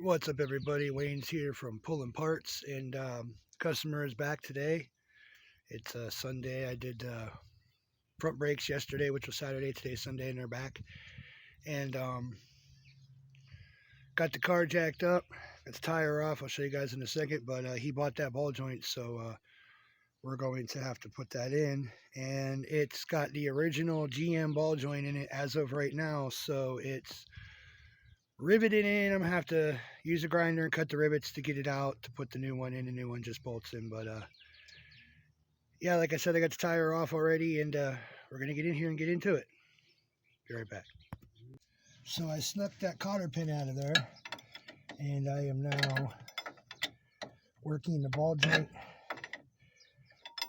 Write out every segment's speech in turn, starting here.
What's up, everybody? Wayne's here from Pulling Parts, and customer is back today. It's Sunday. I did front brakes yesterday, which was Saturday. Today's Sunday, and they're back. And got the car jacked up. Got the tire off. I'll show you guys in a second. But he bought that ball joint, so we're going to have to put that in. And it's got the original GM ball joint in it as of right now, so it's riveted in. I'm gonna have to use a grinder and cut the rivets to get it out to put the new one in. The new one just bolts in. But yeah, like I said, I got the tire off already, and we're gonna get in here and get into it. Be right back. So I snuck that cotter pin out of there, and I am now working the ball joint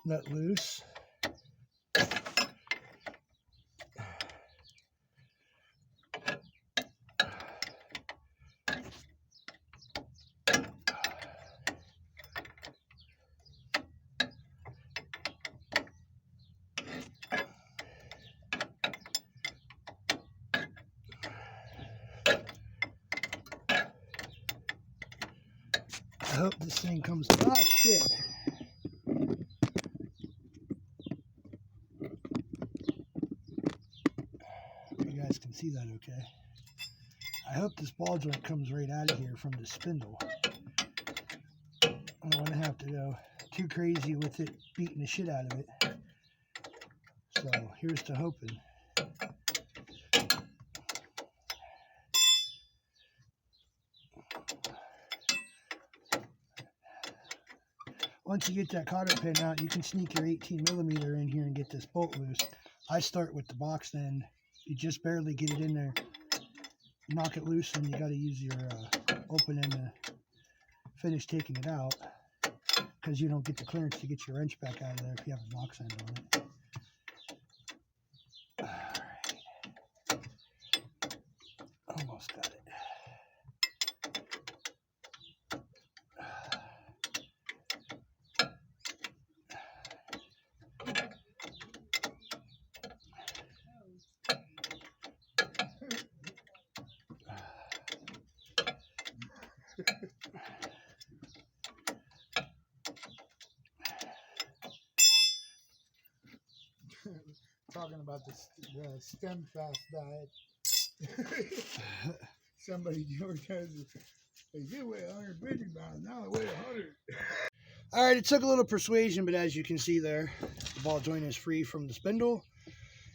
nut loose. I hope this thing comes. Oh, shit. You guys can see that okay. I hope this ball joint comes right out of here from the spindle. I don't want to have to go too crazy with it beating the shit out of it. So here's to hoping. Once you get that cotter pin out, you can sneak your 18mm in here and get this bolt loose. I start with the box end. You just barely get it in there. Knock it loose, and you got to use your open end to finish taking it out, because you don't get the clearance to get your wrench back out of there if you have a box end on it. Alright. Almost got it. Talking about the stem fast diet. Somebody says they did weigh 150 pounds, now they weigh 100. All right, it took a little persuasion, but as you can see there, the ball joint is free from the spindle.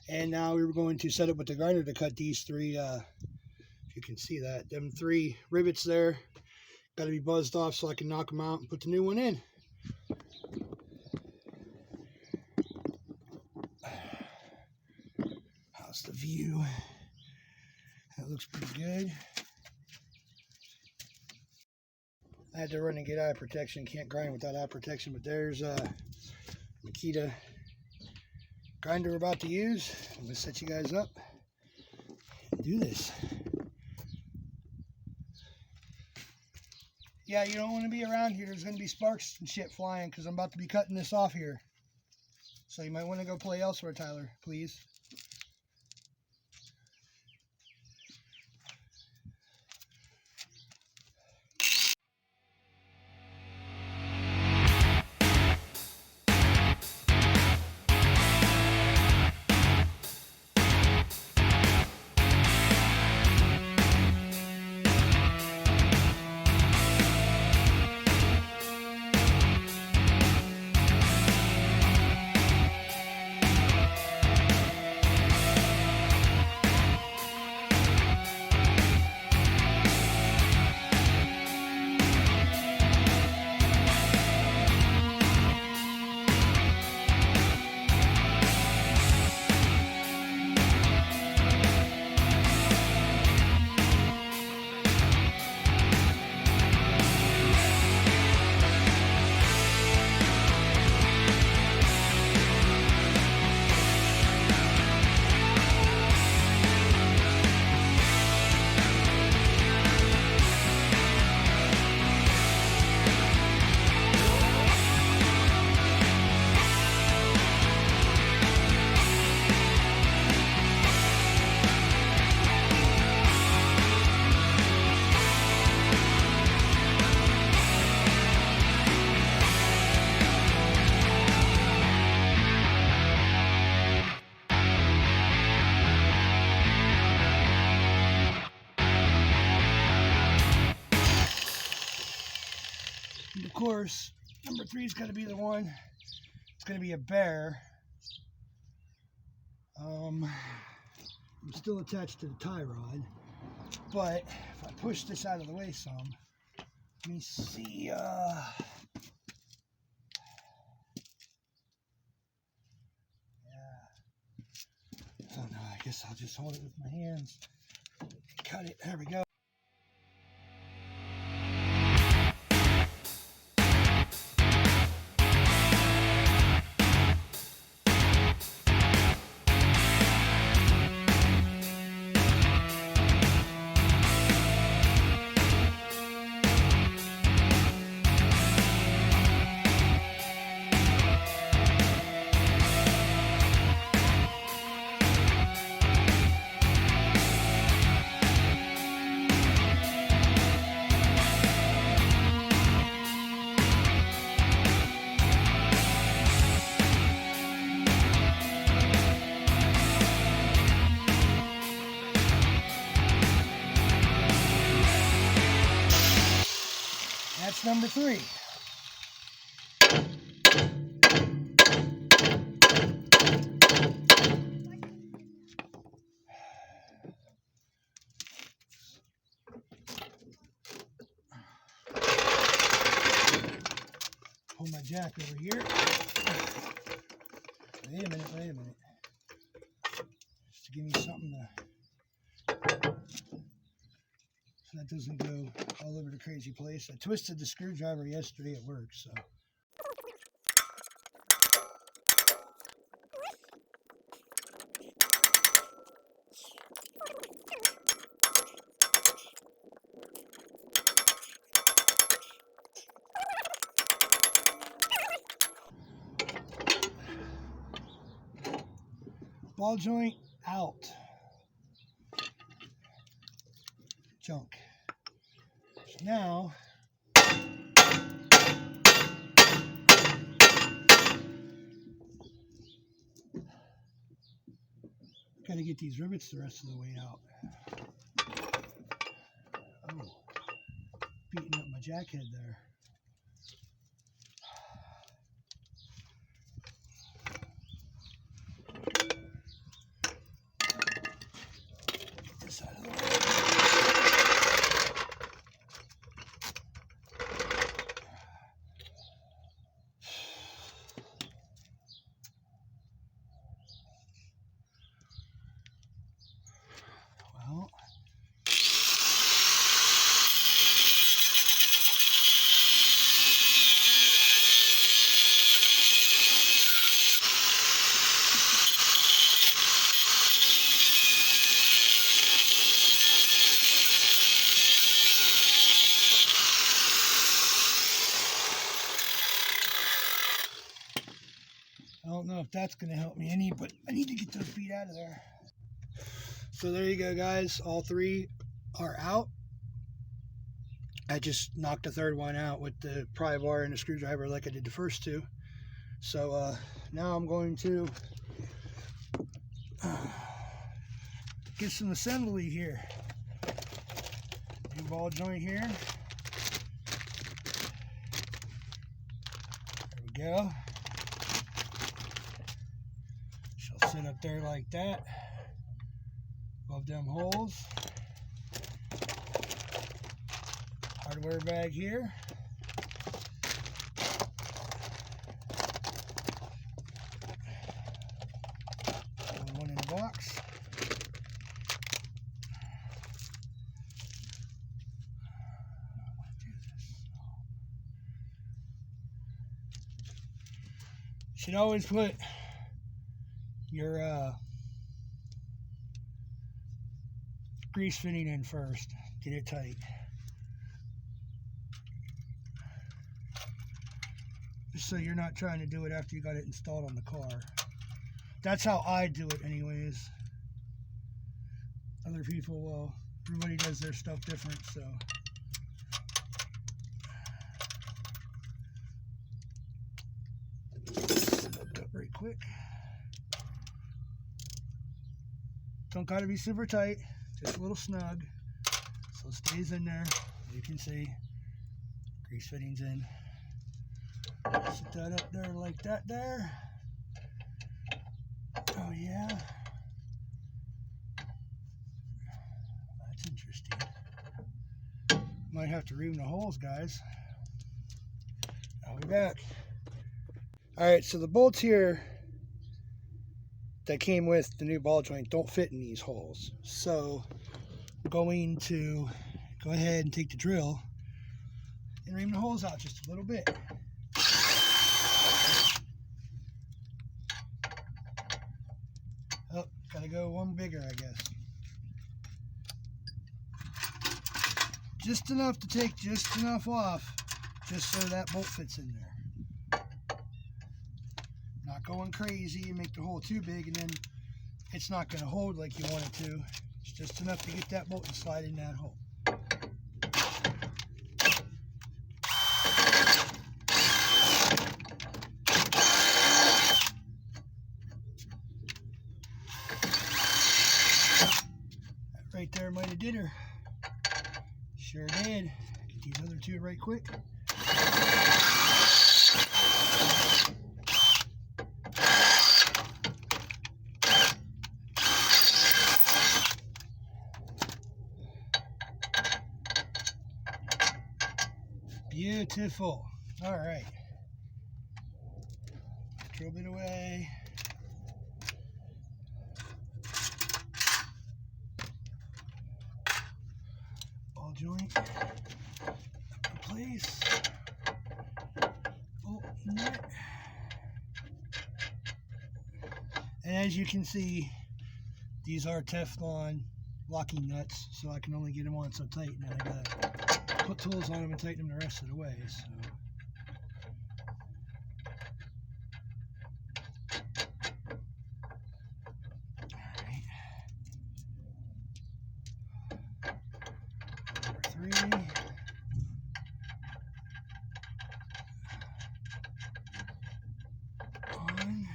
And now we're going to set up with the grinder to cut these three, if you can see that, them 3 rivets there. Got to be buzzed off so I can knock them out and put the new one in. How's the view? That looks pretty good. I had to run and get eye protection. Can't grind without eye protection, but there's Makita grinder we're about to use. I'm going to set you guys up and do this. Yeah, you don't want to be around here. There's going to be sparks and shit flying because I'm about to be cutting this off here. So you might want to go play elsewhere, Tyler, please. course, number 3 is going to be the one. It's going to be a bear. I'm still attached to the tie rod, but if I push this out of the way some, let me see. Yeah. Oh no, I guess I'll just hold it with my hands. Cut it. There we go. That's number 3. Pull my jack over here. Wait a minute. Just to give me something to, so that doesn't go all over the crazy place. I twisted the screwdriver yesterday at work, so. Ball joint out. Junk. So now, gotta get these rivets the rest of the way out. Oh, beating up my jack head there. Get this out of the way. Well, I don't know if that's going to help me any, but I need to get those feet out of there. So there you go, guys. All 3 are out. I just knocked the 3rd one out with the pry bar and the screwdriver like I did the first 2. So now I'm going to get some assembly here. New ball joint here. There we go. She'll sit up there like that. Above them holes. Hardware bag here. One in the box. Should always put your grease fitting in first. Get it tight. Just so you're not trying to do it after you got it installed on the car. That's how I do it anyways. Other people, well, everybody does their stuff different, so. Hooked up right quick. Don't gotta be super tight, just a little snug, so it stays in there. You can see grease fittings in. Set that up there like that there. Oh yeah. That's interesting. Might have to ream the holes, guys. I'll be back. Alright, so the bolts here that came with the new ball joint don't fit in these holes. So I'm going to go ahead and take the drill and ream the holes out just a little bit. Oh, gotta go one bigger, I guess. Just enough to take just enough off, just so that bolt fits in there. Not going crazy and make the hole too big, and then it's not going to hold like you want it to. It's just enough to get that bolt and slide in that hole. That right there might have did her. Sure did. Get these other two right quick. Beautiful. All right. Drill bit away. Ball joint in place. Bolt nut. And as you can see, these are Teflon locking nuts, so I can only get them on so tight, and then I gotta put tools on them and tighten them the rest of the way. So. Alright. Number 3. On.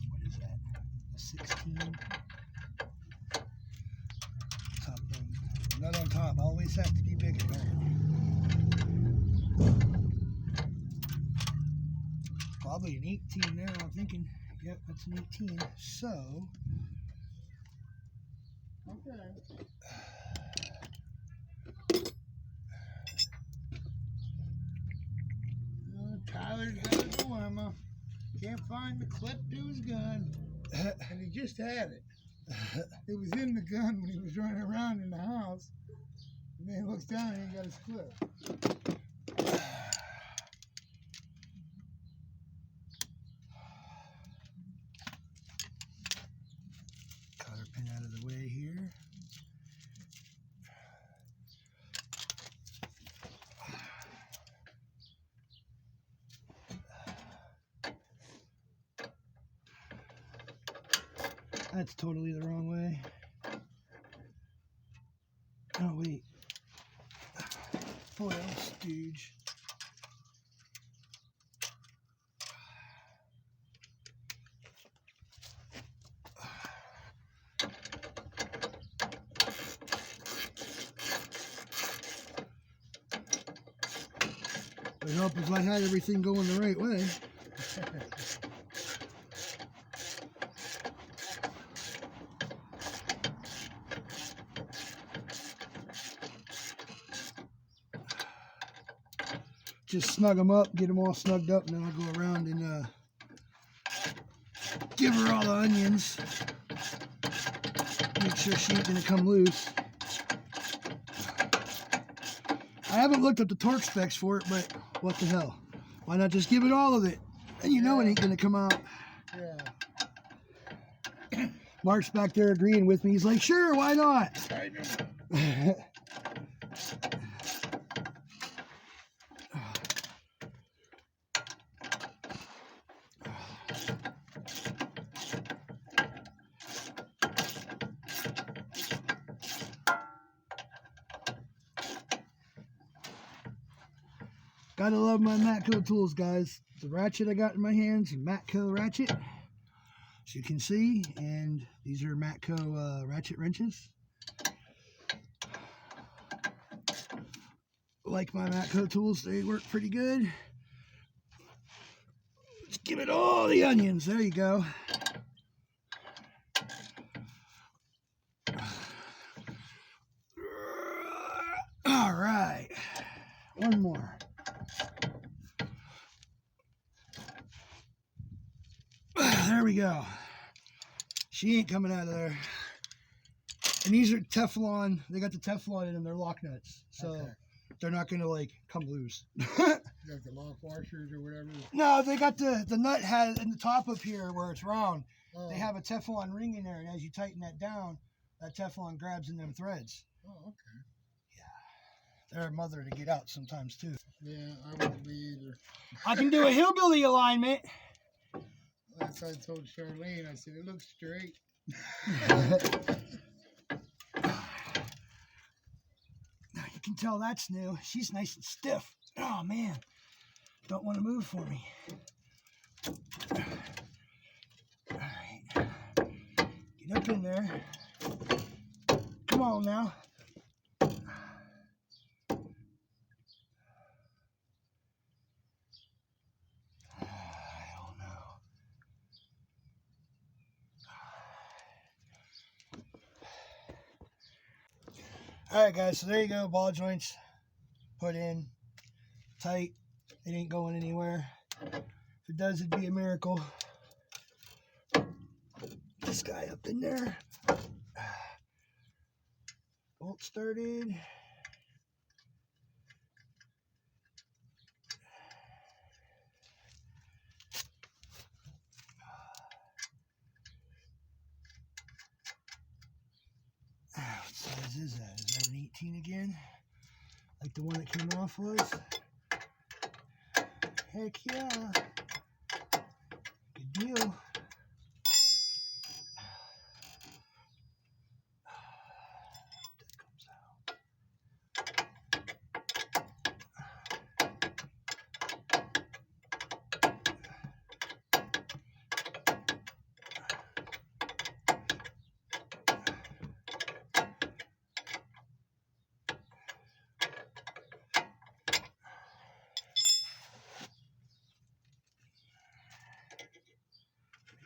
What is that? A 16. Top one. Nut on top. Always have to be bigger, don't it? Probably an 18 now, I'm thinking. Yep, that's an 18. So. Okay. Tyler's got a dilemma. Can't find the clip to his gun. And he just had it. It was in the gun when he was running around in the house. And then he looks down and he got his clip. Cotter pin out of the way here. That's totally the wrong way. Oh, wait. Foil stooge. It would help if I had everything going the right way. Just snug them up, get them all snugged up, and then I'll go around and give her all the onions. Make sure she ain't gonna come loose. I haven't looked up the torque specs for it, but what the hell? Why not just give it all of it? And you know it ain't gonna come out. Yeah. Mark's back there agreeing with me. He's like, sure, why not? Gotta love my Matco tools, guys. The ratchet I got in my hands, a Matco ratchet. as you can see, and these are Matco ratchet wrenches. Like my Matco tools, they work pretty good. Let's give it all the onions. There you go. All right, one more. There we go. She ain't coming out of there. And these are Teflon. They got the Teflon in them. They're lock nuts, so okay. They're not gonna like come loose. You got the lock washers or whatever? No, they got the nut has in the top up here where it's round. Oh. They have a Teflon ring in there, and as you tighten that down, that Teflon grabs in them threads. Oh, okay. Yeah, they're a mother to get out sometimes too. Yeah, I wouldn't be either. I can do a hillbilly alignment. That's what I told Charlene. I said it looks straight. Now you can tell that's new. She's nice and stiff. Oh man, don't want to move for me. All right, get up in there. Come on now. Alright guys, so there you go, ball joints put in, tight, it ain't going anywhere. If it does, it'd be a miracle. This guy up in there. Bolt started. What size is that? Is that an 18 again? Like the one that came off was? Heck yeah. Good deal.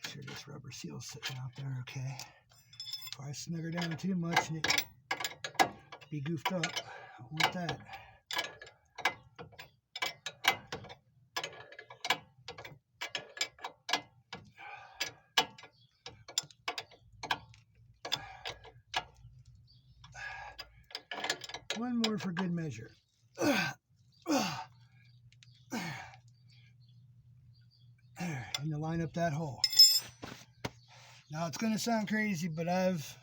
Sure this rubber seal's sitting out there okay. If I snug her down too much and it be goofed up, I don't want that. One more for good measure. And to line up that hole. Now it's going to sound crazy, but I've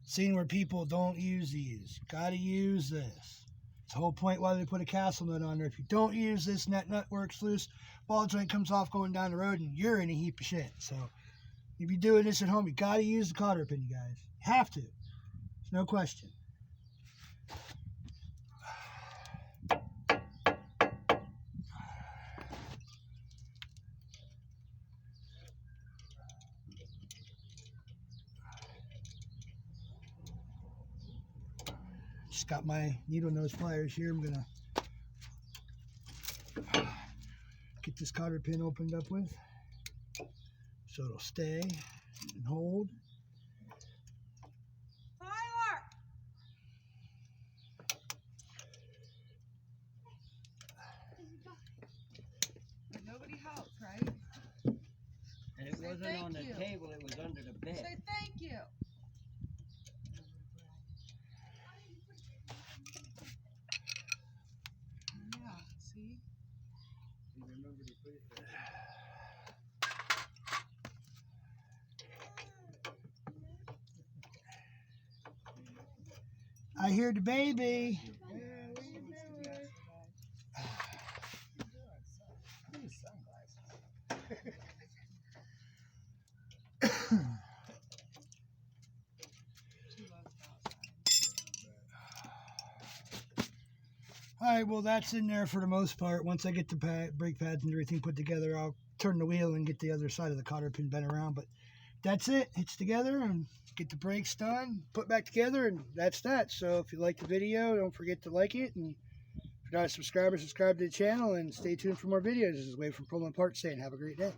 seen where people don't use these. Got to use this. It's the whole point why they put a castle nut on there. If you don't use this and that nut works loose, ball joint comes off going down the road and you're in a heap of shit. So if you're doing this at home, you got to use the cotter pin, you guys. You have to. There's no question. Just got my needle nose pliers here. I'm gonna get this cotter pin opened up with so it'll stay and hold. Tyler! Nobody helped, right? And it wasn't on the table, it was under the bed. Say thank you. Yeah, see? You remember to put it there. I hear the baby. Alright, well that's in there for the most part. Once I get the brake pads and everything put together, I'll turn the wheel and get the other side of the cotter pin bent around. But that's it. It's together and get the brakes done, put back together, and that's that. So if you like the video, don't forget to like it. And if you're not a subscriber, subscribe to the channel and stay tuned for more videos. This is Wade from Pullman Parts saying have a great day.